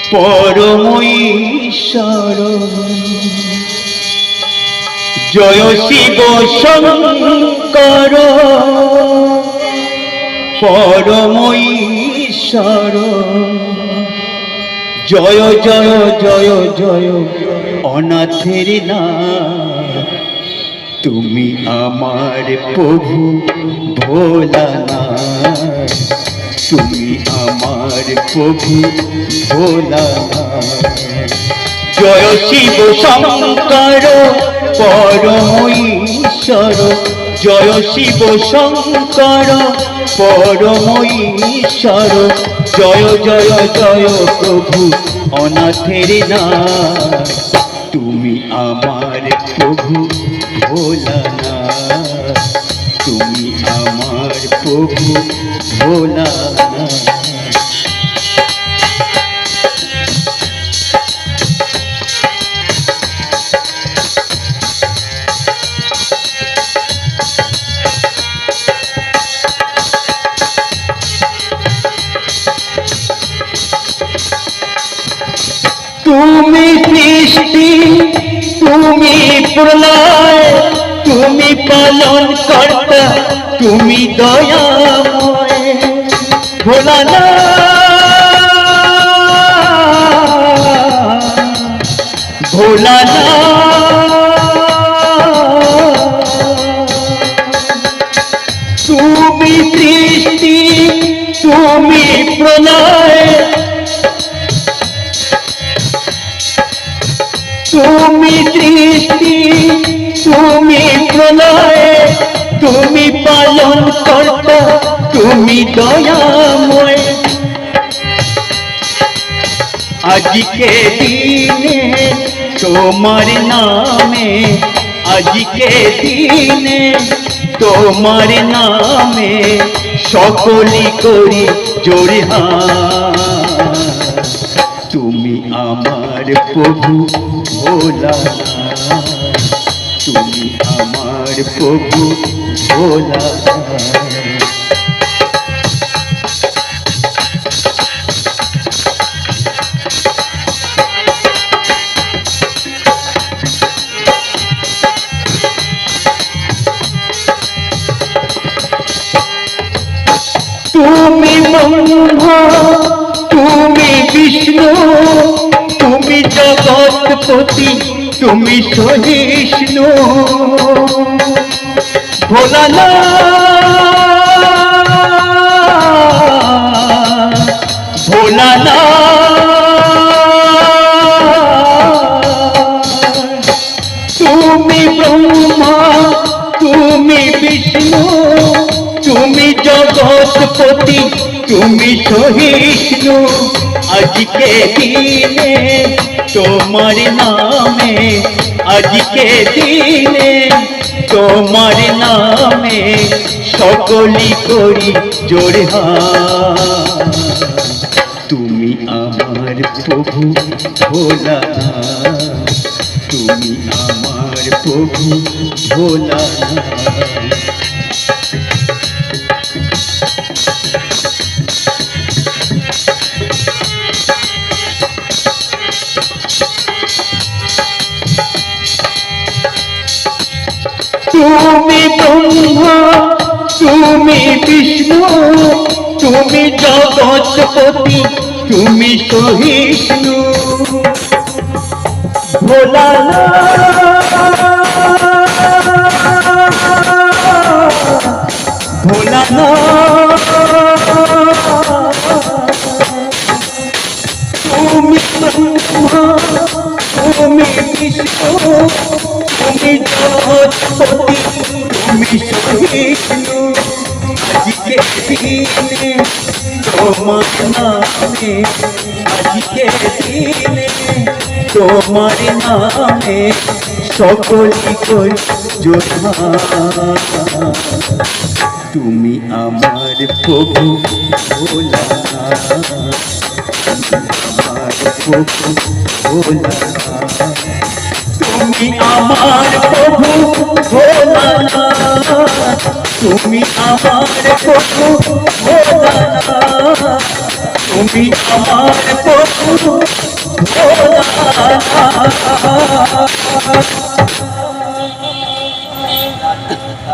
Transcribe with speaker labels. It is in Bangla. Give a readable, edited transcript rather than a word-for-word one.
Speaker 1: পরম ঈশ্বর জয় শিব শঙ্কর পরম ঈশ্বর জয় জয় জয় জয় অনাথের নাথ তুমি আমার প্রভু ভোলানাথ তুমি আমার প্রভু ভোলানাথ জয় শিব শঙ্কর পরম ঈশ্বর জয় শিব শঙ্কর পরম ঈশ্বর জয় জয় জয় প্রভু অনাথের নাথ তুমি আমার প্রভু ভোলানাথ তুমি আমার প্রভু ভোলানাথ তুমি সৃষ্টি তুমি প্রলয় তুমি পালন কর্তা তুমি দয়াময় ভোলানাথ ভোলানাথ তুমি সৃষ্টি তুমি প্রলয় তুমি সৃষ্টি তুমি প্রলয় তুমি পালন কর্তা তুমি দয়াময় আজকে দিনে তোমার নামে আজকে দিনে তোমার নামে সকলি করি জোরে হাত তুমি আমার প্রভু ভোলানাথ তুমি আমার প্রভু ভোলানাথ তুমি ব্রহ্মা তুমি বিষ্ণু তুমি জগৎপতি তুমি সহিষ্ণু ভোলানাথ ভোলানাথ তুমি ব্রহ্মা তুমি বিষ্ণু তুমি জগৎপতি তুমি সহিষ্ণু আজকে দিনে তোমার নামে আজকে দিনে তোমার নামে সকলি করি জোরে হাত তুমি আমার প্রভু ভোলানাথ তুমি আমার প্রভু ভোলানাথ তুমি ব্রহ্মা তুমি বিষ্ণু তুমি জগৎপতি তুমি সহিষ্ণু ভোলানাথ ভোলানাথ তুমি ব্রহ্মা তুমি বিষ্ণু তুমি জগৎপতি তুমি সহিষ্ণু আজকে দিনে তোমার নামে আজকে দিনে তোমার নামে সকলি কই জোড়া তুমি আমার প্রভু ভোলানাথ আমার প্রভু ভোলানাথ তুমি আমার প্রভু ভোলানাথ তুমি আমার প্রভু ভোলানাথ তুমি আমার প্রভু ভোলানাথ।